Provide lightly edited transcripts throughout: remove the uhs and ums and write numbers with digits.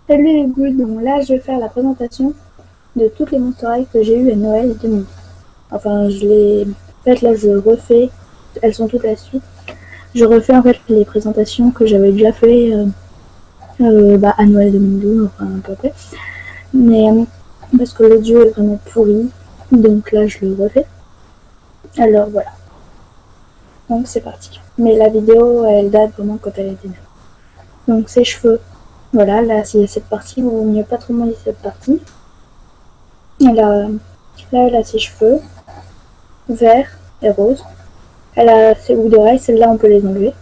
Salut les boules, donc là je vais faire la présentation de toutes les Monster High que j'ai eues à Noël 2010. Enfin je les... En fait là je refais, elles sont toutes à la suite. Je refais en fait les présentations que j'avais déjà fait à Noël 2012, enfin un peu après. Mais parce que l'audio est vraiment pourri, donc là je le refais. Alors voilà, donc c'est parti. Mais la vidéo elle date vraiment quand elle était née. Donc ses cheveux, voilà, là c'est cette partie, il vaut mieux pas trop manger cette partie. Là, elle a ses cheveux verts et roses. Elle a ses boucles d'oreilles, celles-là on peut les enlever.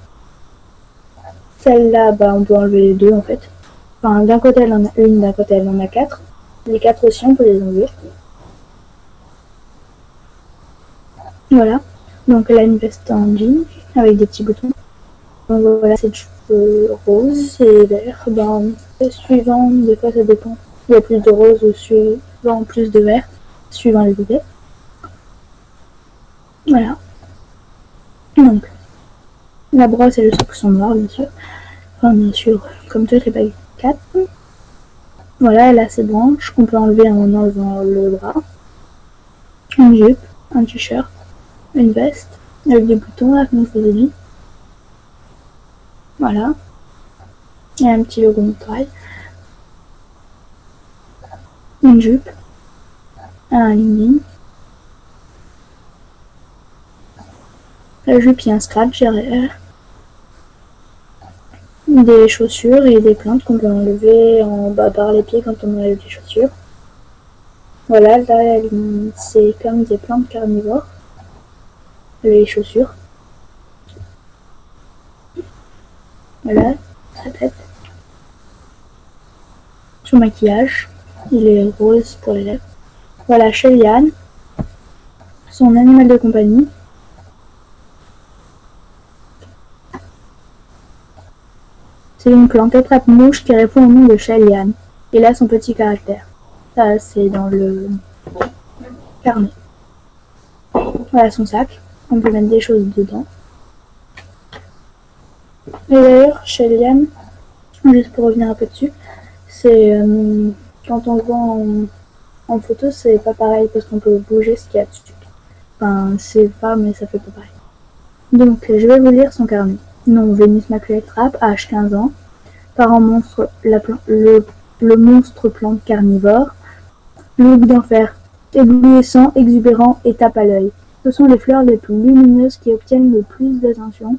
Celle-là, on peut enlever les deux en fait. Enfin, d'un côté elle en a une, d'un côté elle en a quatre. Les quatre aussi on peut les enlever. Voilà. Donc elle a une veste en jean avec des petits boutons. Donc voilà, ses cheveux roses et verts. Suivant, des fois ça dépend. Il y a plus de rose ou suivant plus de vert, suivant les idées. Voilà. Donc, la brosse et le socle sont noirs, bien sûr. Enfin, bien sûr, comme toutes les bagues 4. Voilà, elle a ses branches qu'on peut enlever en enlevant le bras. Une jupe, un t-shirt, une veste, avec des boutons, là, comme je vous ai dit. Voilà. Et un petit logo de travail. Une jupe, un lining. La jupe, il y a un scratch derrière. Des chaussures et des plantes qu'on peut enlever en bas par les pieds quand on enlève les chaussures. Voilà, là c'est comme des plantes carnivores. Les chaussures. Voilà, sa tête. Son maquillage, il est rose pour les lèvres. Voilà, Shelly-Ann, son animal de compagnie. C'est une plante attrape-mouche qui répond au nom de Shelly-Ann. Et là, son petit caractère. Ça, c'est dans le carnet. Voilà son sac. On peut mettre des choses dedans. Et d'ailleurs, Shelly-Ann, juste pour revenir un peu dessus, c'est quand on le voit en photo, c'est pas pareil parce qu'on peut bouger ce qu'il y a dessus. Enfin, c'est pas, mais ça fait pas pareil. Donc, je vais vous lire son carnet. Nom, Vénus Maculae Trap, âge 15 ans. Parents monstre, le monstre plante carnivore. Look d'enfer, éblouissant, exubérant et tape à l'œil. Ce sont les fleurs les plus lumineuses qui obtiennent le plus d'attention,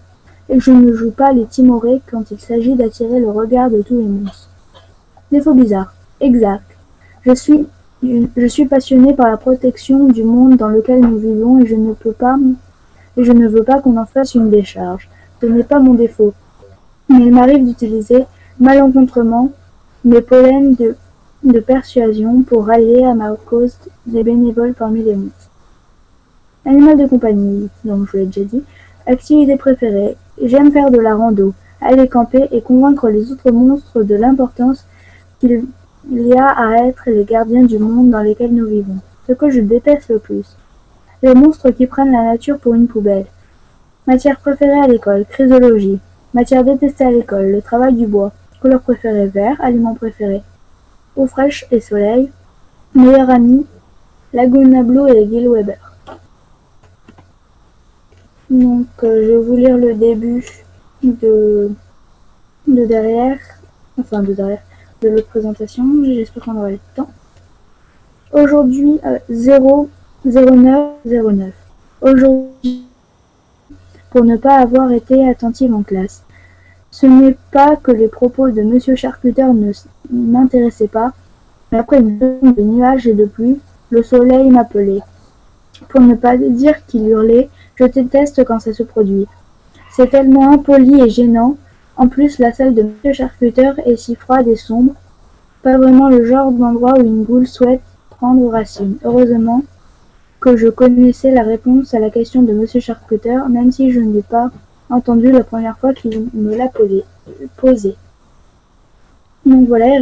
et je ne joue pas les timorés quand il s'agit d'attirer le regard de tous les monstres. Défaut bizarre. Exact. Je suis passionné par la protection du monde dans lequel nous vivons et je ne veux pas qu'on en fasse une décharge. Ce n'est pas mon défaut. Mais il m'arrive d'utiliser malencontreusement mes pollens de persuasion pour rallier à ma cause des bénévoles parmi les monstres. Animal de compagnie, donc je l'ai déjà dit. Activité préférée. J'aime faire de la rando, aller camper et convaincre les autres monstres de l'importance qu'il y a à être les gardiens du monde dans lequel nous vivons. Ce que je déteste le plus. Les monstres qui prennent la nature pour une poubelle. Matière préférée à l'école, chrysologie. Matière détestée à l'école, le travail du bois. Couleur préférée, vert. Aliment préféré, eau fraîche et soleil. Meilleur ami, Laguna Blue et Gil Weber. Donc je vais vous lire le début de derrière, de l'autre présentation. J'espère qu'on aura le temps. Aujourd'hui, 00909. Aujourd'hui, pour ne pas avoir été attentive en classe. Ce n'est pas que les propos de Monsieur Charcuter ne m'intéressaient pas, mais après une semaine de nuages et de pluie, le soleil m'appelait. Pour ne pas dire qu'il hurlait, je déteste quand ça se produit. C'est tellement impoli et gênant. En plus, la salle de Monsieur Charcuter est si froide et sombre. Pas vraiment le genre d'endroit où une boule souhaite prendre racine. Heureusement que je connaissais la réponse à la question de Monsieur Charcuter, même si je ne l'ai pas entendu la première fois qu'il me l'a posée. Donc voilà.